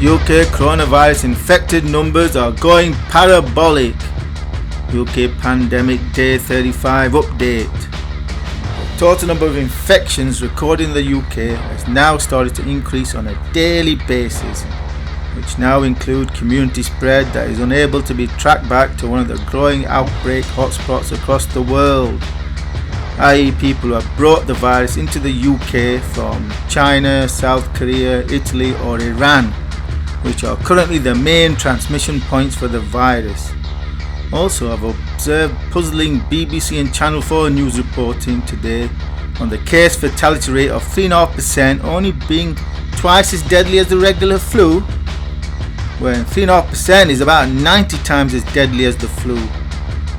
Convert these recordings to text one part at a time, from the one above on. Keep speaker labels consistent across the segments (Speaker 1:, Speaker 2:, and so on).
Speaker 1: UK coronavirus infected numbers are going parabolic. UK pandemic day 35 update. The total number of infections recorded in the UK has now started to increase on a daily basis, which now include community spread that is unable to be tracked back to one of the growing outbreak hotspots across the world, i.e. people who have brought the virus into the UK from China, South Korea, Italy or Iran, which are currently the main transmission points for the virus. Also, I've observed puzzling BBC and Channel 4 news reporting today on the case fatality rate of 3.5% only being twice as deadly as the regular flu, when 3.5% is about 90 times as deadly as the flu.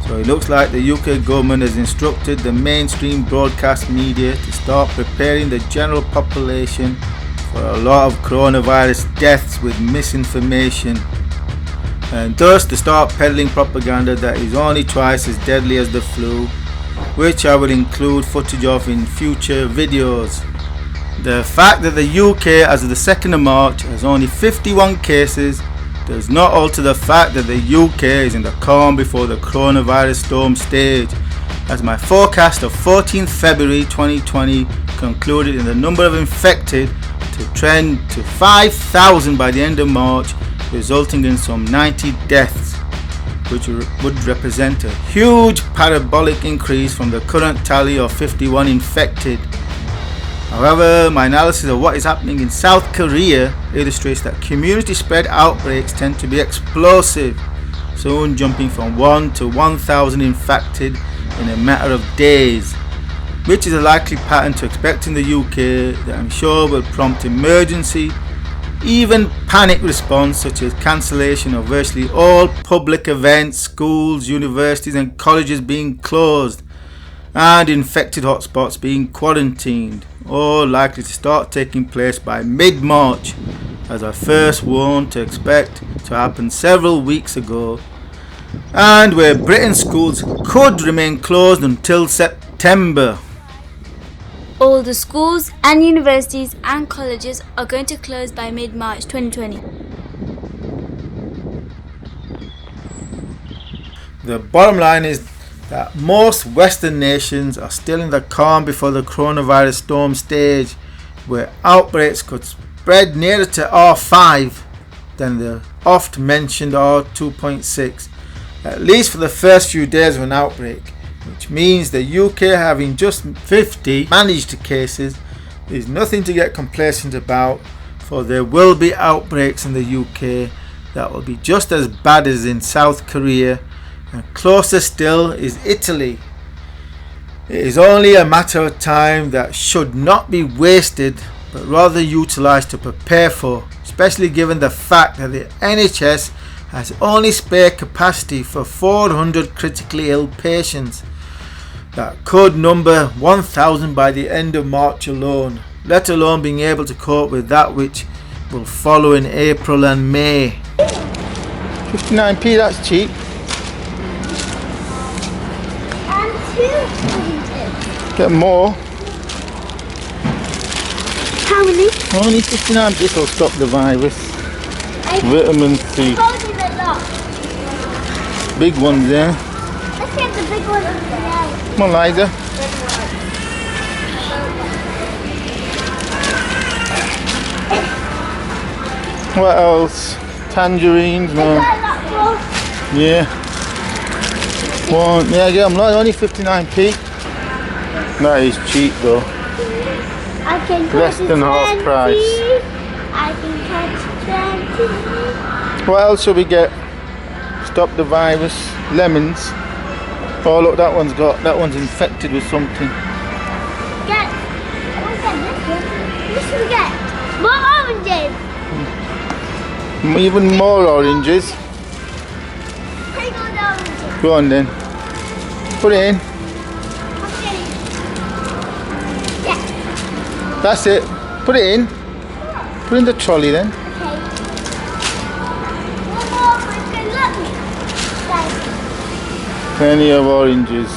Speaker 1: So it looks like the UK government has instructed the mainstream broadcast media to start preparing the general population for a lot of coronavirus deaths with misinformation, and thus to start peddling propaganda that is only twice as deadly as the flu, which I will include footage of in future videos. The fact that the UK as of the 2nd of March has only 51 cases does not alter the fact that the UK is in the calm before the coronavirus storm stage, as my forecast of 14th February 2020 concluded in the number of infected to trend to 5,000 by the end of March, resulting in some 90 deaths, which would represent a huge parabolic increase from the current tally of 51 infected. However, my analysis of what is happening in South Korea illustrates that community spread outbreaks tend to be explosive, soon jumping from 1 to 1,000 infected in a matter of days, which is a likely pattern to expect in the UK that I'm sure will prompt emergency, even panic response, such as cancellation of virtually all public events, schools, universities and colleges being closed, and infected hotspots being quarantined, all likely to start taking place by mid-March, as I first warned to expect to happen several weeks ago, and where Britain's schools could remain closed until September.
Speaker 2: All the schools and universities and colleges are going to close by mid-March 2020.
Speaker 1: The bottom line is that most Western nations are still in the calm before the coronavirus storm stage, where outbreaks could spread nearer to R5 than the oft mentioned R2.6, at least for the first few days of an outbreak, which means the UK having just 50 managed cases is nothing to get complacent about, for there will be outbreaks in the UK that will be just as bad as in South Korea, and closer still is Italy. It is only a matter of time that should not be wasted but rather utilised to prepare for, especially given the fact that the NHS has only spare capacity for 400 critically ill patients that could number 1,000 by the end of March alone, let alone being able to cope with that which will follow in April and May. 59p, that's cheap.
Speaker 2: And 200.
Speaker 1: Get more.
Speaker 2: How many?
Speaker 1: Only 59p, this will stop the virus. Vitamin C. Big ones there.
Speaker 2: Let's get the big ones.
Speaker 1: Come on, Liza. What else? Tangerines, man. Yeah. One. Yeah, get them. Only 59p. That is cheap though.
Speaker 2: I can
Speaker 1: Less than half price.
Speaker 2: I can catch 20.
Speaker 1: What else should we get? Stop the virus. Lemons. Oh look, that one's infected with something.
Speaker 2: Get this one. This one get more oranges.
Speaker 1: Even more oranges.
Speaker 2: Take all the oranges.
Speaker 1: Go on then. Put it in.
Speaker 2: Yeah.
Speaker 1: That's it. Put it in. Put it in the trolley then.
Speaker 2: Okay. One more, look.
Speaker 1: Plenty of oranges.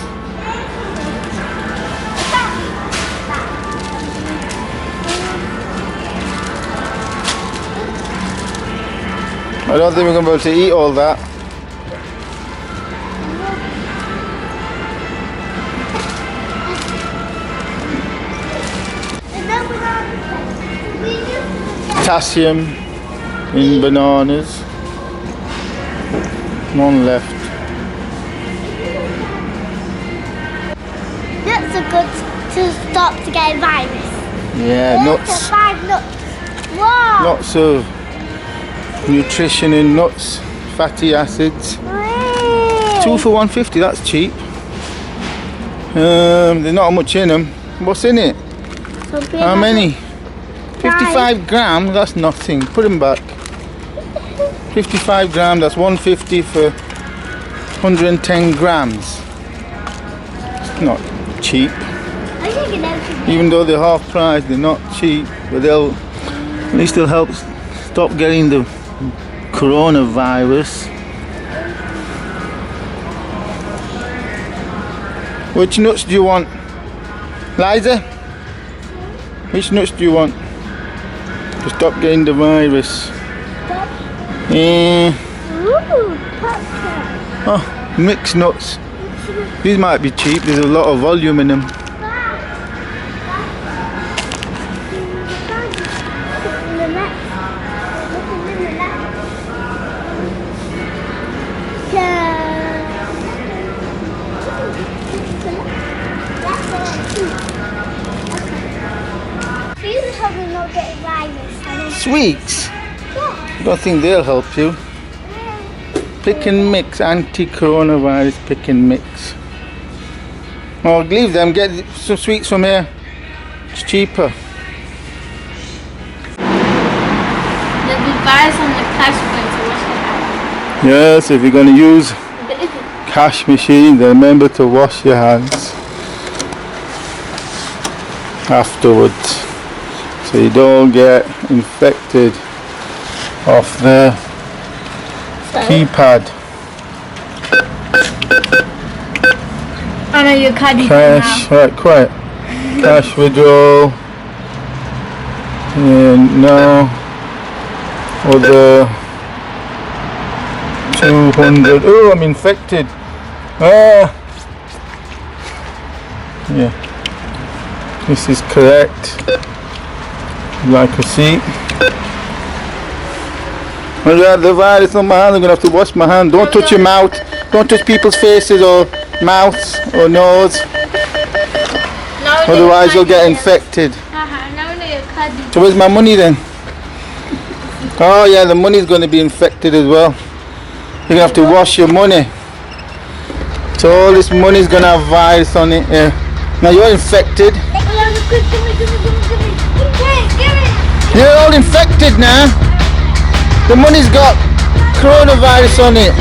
Speaker 1: I don't think we're going to be able to eat all that. Potassium in bananas. None left.
Speaker 3: Nuts are good to stop to get a virus.
Speaker 1: Yeah, nuts.
Speaker 3: 5 nuts. Wow.
Speaker 1: Lots of nutrition in nuts, fatty acids. 2 for $1.50, that's cheap. There's not much in them. What's in it? How many? 55 grams, that's nothing. Put them back. 55 grams, that's $1.50 for 110 grams. It's not cheap. Even though they're half price, they're not cheap, but at least they'll help stop getting the coronavirus. Which nuts do you want? Liza? Which nuts do you want? To stop getting the virus. Oh, mixed nuts. These might be cheap, there's a lot of volume in them. Sweets? I don't think they'll help you. Pick and mix, anti-coronavirus pick and mix. Oh, leave them, get some sweets from here. It's cheaper.
Speaker 2: There'll be virus on the cash machine to wash your hands.
Speaker 1: Yes, if you're going to use cash machine, then remember to wash your hands afterwards, so you don't get infected off the keypad.
Speaker 2: I know your card is
Speaker 1: Cash, right, quiet. Cash withdrawal. And now other 200. Oh, I'm infected. Ah. Yeah. This is correct. Like a seat. I got the virus on my hand. I'm gonna have to wash my hand. Don't touch your mouth. Don't touch people's faces or mouths or nose. Otherwise you'll get infected. So where's my money then? Oh yeah, the money's going to be infected as well. You're going to have to wash your money. So all this money's going to have virus on it. Yeah. Now you're infected. You're all infected now. The money's got coronavirus on it.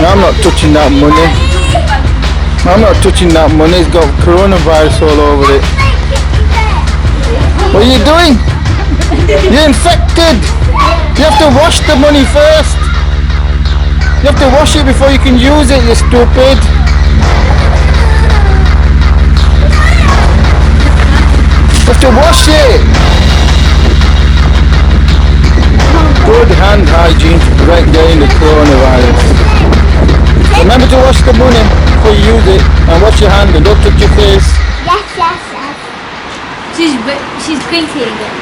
Speaker 1: No, I'm not touching that money. I'm not touching that money. It's got coronavirus all over it. What are you doing? You're infected. You have to wash the money first. You have to wash it before you can use it, you stupid. You have to wash it. Good hand hygiene to prevent getting the coronavirus. Remember to wash the money before you use it, and wash your hand and don't touch your face.
Speaker 3: Yes.
Speaker 2: She's greeting it.